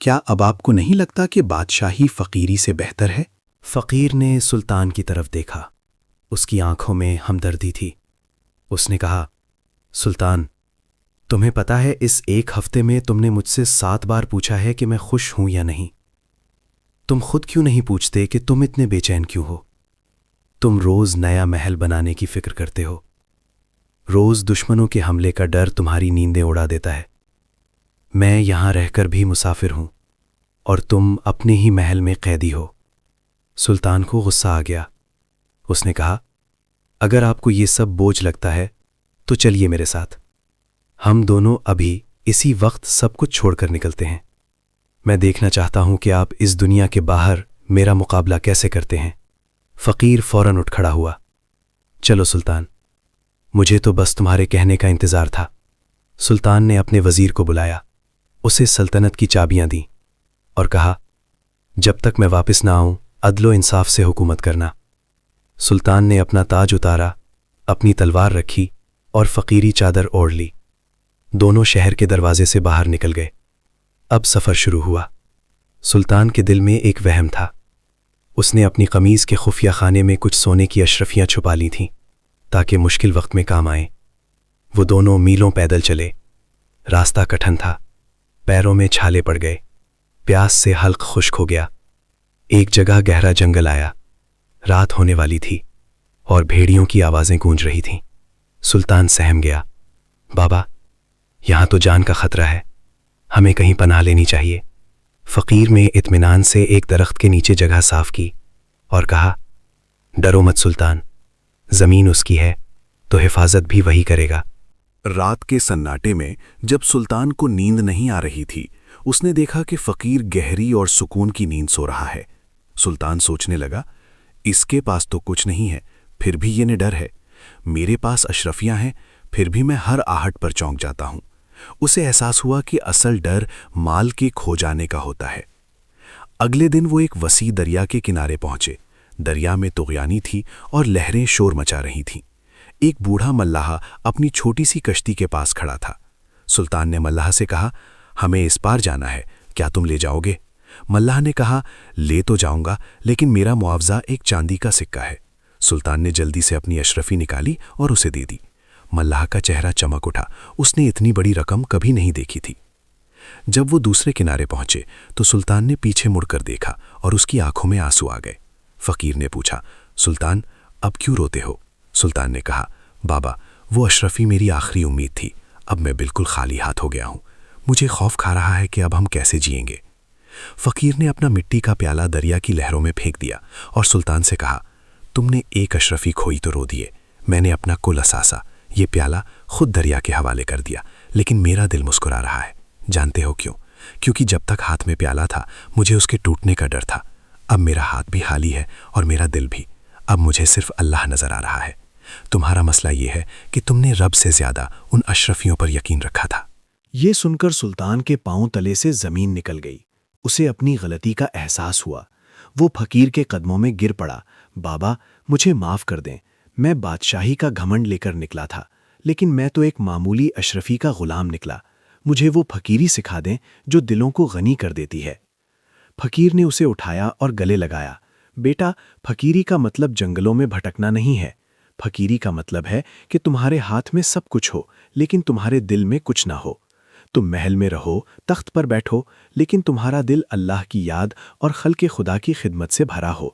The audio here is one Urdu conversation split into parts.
کیا اب آپ کو نہیں لگتا کہ بادشاہی فقیری سے بہتر ہے؟ فقیر نے سلطان کی طرف دیکھا۔ اس کی آنکھوں میں ہمدردی تھی۔ اس نے کہا، سلطان، تمہیں پتا ہے اس ایک ہفتے میں تم نے مجھ سے 7 بار پوچھا ہے کہ میں خوش ہوں یا نہیں۔ تم خود کیوں نہیں پوچھتے کہ تم اتنے بے چین کیوں ہو؟ تم روز نیا محل بنانے کی فکر کرتے ہو۔ روز دشمنوں کے حملے کا ڈر تمہاری نیندیں اڑا دیتا ہے۔ میں یہاں رہ کر بھی مسافر ہوں اور تم اپنے ہی محل میں قیدی ہو۔ سلطان کو غصہ آ گیا۔ اس نے کہا، اگر آپ کو یہ سب بوجھ لگتا ہے تو چلیے میرے ساتھ۔ ہم دونوں ابھی اسی وقت سب کچھ چھوڑ کر نکلتے ہیں۔ میں دیکھنا چاہتا ہوں کہ آپ اس دنیا کے باہر میرا مقابلہ کیسے کرتے ہیں۔ فقیر فوراً اٹھ کھڑا ہوا۔ چلو سلطان، مجھے تو بس تمہارے کہنے کا انتظار تھا۔ سلطان نے اپنے وزیر کو بلایا، اسے سلطنت کی چابیاں دیں اور کہا، جب تک میں واپس نہ آؤں عدل و انصاف سے حکومت کرنا۔ سلطان نے اپنا تاج اتارا، اپنی تلوار رکھی اور فقیری چادر اوڑھ لی۔ دونوں شہر کے دروازے سے باہر نکل گئے۔ اب سفر شروع ہوا۔ سلطان کے دل میں ایک وہم تھا۔ اس نے اپنی قمیض کے خفیہ خانے میں کچھ سونے کی اشرفیاں چھپا لی تھیں تاکہ مشکل وقت میں کام آئیں۔ وہ دونوں میلوں پیدل چلے۔ راستہ کٹھن تھا، پیروں میں چھالے پڑ گئے، پیاس سے حلق خشک ہو گیا۔ ایک جگہ گہرا جنگل آیا، رات ہونے والی تھی اور بھیڑیوں کی آوازیں گونج رہی تھیں۔ سلطان سہم گیا۔ بابا، یہاں تو جان کا خطرہ ہے، ہمیں کہیں پناہ لینی چاہیے۔ فقیر میں اطمینان سے ایک درخت کے نیچے جگہ صاف کی اور کہا، ڈرو مت سلطان، زمین اس کی ہے تو حفاظت بھی وہی کرے گا۔ رات کے سناٹے میں جب سلطان کو نیند نہیں آ رہی تھی، اس نے دیکھا کہ فقیر گہری اور سکون کی نیند سو رہا ہے۔ سلطان سوچنے لگا، اس کے پاس تو کچھ نہیں ہے، پھر بھی یہ نڈر ہے۔ میرے پاس اشرفیاں ہیں، پھر بھی میں ہر آہٹ پر چونک جاتا ہوں۔ اسے احساس ہوا کہ اصل ڈر مال کے کھو جانے کا ہوتا ہے۔ اگلے دن وہ ایک وسیع دریا کے کنارے پہنچے۔ دریا میں طغیانی تھی اور لہریں شور مچا رہی تھیں۔ ایک بوڑھا ملاح اپنی چھوٹی سی کشتی کے پاس کھڑا تھا۔ سلطان نے ملاح سے کہا، ہمیں اس پار جانا ہے، کیا تم لے جاؤ گے؟ ملاح نے کہا، لے تو جاؤں گا، لیکن میرا معاوضہ ایک چاندی کا سکہ ہے۔ سلطان نے جلدی سے اپنی اشرفی نکالی اور اسے دے دی۔ ملاح کا چہرہ چمک اٹھا، اس نے اتنی بڑی رقم کبھی نہیں دیکھی تھی۔ جب وہ دوسرے کنارے پہنچے تو سلطان نے پیچھے مڑ کر دیکھا اور اس کی آنکھوں میں آنسو آ گئے۔ فقیر نے پوچھا، سلطان، اب کیوں روتے ہو؟ سلطان نے کہا، بابا، وہ اشرفی میری آخری امید تھی، اب میں بالکل خالی ہاتھ ہو گیا ہوں۔ مجھے خوف کھا رہا ہے کہ اب ہم کیسے جئیں گے۔ فقیر نے اپنا مٹی کا پیالہ دریا کی لہروں میں پھینک دیا اور سلطان سے کہا، تم نے ایک اشرفی کھوئی تو رو دیے، میں نے اپنا کل اثاثہ، یہ پیالہ خود دریا کے حوالے کر دیا، لیکن میرا دل مسکرا رہا ہے۔ جانتے ہو کیوں؟ کیونکہ جب تک ہاتھ میں پیالہ تھا مجھے اس کے ٹوٹنے کا ڈر تھا۔ اب میرا ہاتھ بھی خالی ہے اور میرا دل بھی۔ اب مجھے صرف اللہ نظر آ رہا ہے۔ تمہارا مسئلہ یہ ہے کہ تم نے رب سے زیادہ ان اشرفیوں پر یقین رکھا تھا۔ یہ سن کر سلطان کے پاؤں تلے سے زمین نکل گئی۔ اسے اپنی غلطی کا احساس ہوا۔ وہ فقیر کے قدموں میں گر پڑا، بابا، مجھے معاف کر دیں، میں بادشاہی کا گھمنڈ لے کر نکلا تھا، لیکن میں تو ایک معمولی اشرفی کا غلام نکلا۔ مجھے وہ فقیری سکھا دیں جو دلوں کو غنی کر دیتی ہے۔ فقیر نے اسے اٹھایا اور گلے لگایا۔ بیٹا، فقیری کا مطلب جنگلوں میں بھٹکنا نہیں ہے۔ فقیری کا مطلب ہے کہ تمہارے ہاتھ میں سب کچھ ہو لیکن تمہارے دل میں کچھ نہ ہو۔ تم محل میں رہو، تخت پر بیٹھو، لیکن تمہارا دل اللہ کی یاد اور خلق خدا کی خدمت سے بھرا ہو۔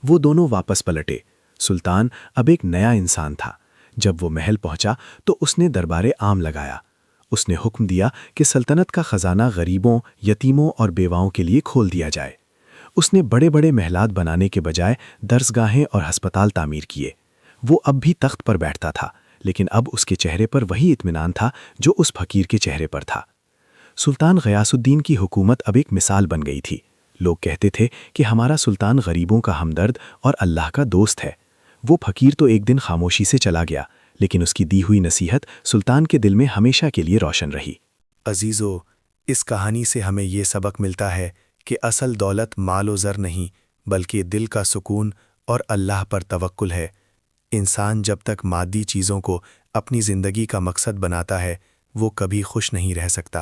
وہ دونوں واپس پلٹے۔ سلطان اب ایک نیا انسان تھا۔ جب وہ محل پہنچا تو اس نے دربار عام لگایا۔ اس نے حکم دیا کہ سلطنت کا خزانہ غریبوں، یتیموں اور بیواؤں کے لیے کھول دیا جائے۔ اس نے بڑے بڑے محلات بنانے کے بجائے درسگاہیں اور ہسپتال تعمیر کیے۔ وہ اب بھی تخت پر بیٹھتا تھا، لیکن اب اس کے چہرے پر وہی اطمینان تھا جو اس فقیر کے چہرے پر تھا۔ سلطان غیاث الدین کی حکومت اب ایک مثال بن گئی تھی۔ لوگ کہتے تھے کہ ہمارا سلطان غریبوں کا ہمدرد اور اللہ کا دوست ہے۔ وہ فقیر تو ایک دن خاموشی سے چلا گیا، لیکن اس کی دی ہوئی نصیحت سلطان کے دل میں ہمیشہ کے لیے روشن رہی۔ عزیزو، اس کہانی سے ہمیں یہ سبق ملتا ہے کہ اصل دولت مال و زر نہیں بلکہ دل کا سکون اور اللہ پر توکل ہے۔ انسان جب تک مادی چیزوں کو اپنی زندگی کا مقصد بناتا ہے وہ کبھی خوش نہیں رہ سکتا۔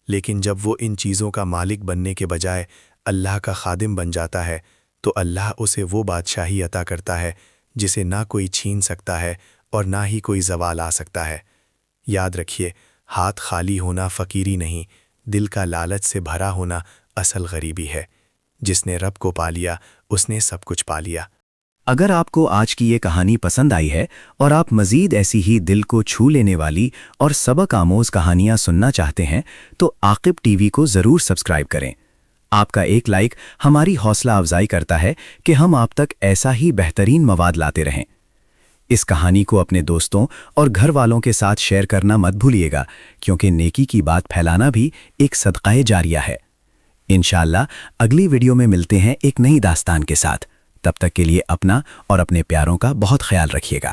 لیکن جب وہ ان چیزوں کا مالک بننے کے بجائے اللہ کا خادم بن جاتا ہے تو اللہ اسے وہ بادشاہی عطا کرتا ہے جسے نہ کوئی چھین سکتا ہے اور نہ ہی کوئی زوال آ سکتا ہے۔ یاد رکھیے، ہاتھ خالی ہونا فقیری نہیں، دل کا لالچ سے بھرا ہونا اصل غریبی ہے۔ جس نے رب کو پا لیا اس نے سب کچھ پا لیا۔ اگر آپ کو آج کی یہ کہانی پسند آئی ہے اور آپ مزید ایسی ہی دل کو چھو لینے والی اور سبق آموز کہانیاں سننا چاہتے ہیں تو عاقب ٹی وی کو ضرور سبسکرائب کریں۔ آپ کا ایک لائک ہماری حوصلہ افزائی کرتا ہے کہ ہم آپ تک ایسا ہی بہترین مواد لاتے رہیں۔ اس کہانی کو اپنے دوستوں اور گھر والوں کے ساتھ شیئر کرنا مت بھولیے گا، کیونکہ نیکی کی بات پھیلانا بھی ایک صدقہ جاریہ ہے۔ انشاءاللہ اگلی ویڈیو میں ملتے ہیں ایک نئی داستان کے ساتھ۔ تب تک کے لیے اپنا اور اپنے پیاروں کا بہت خیال رکھیے گا۔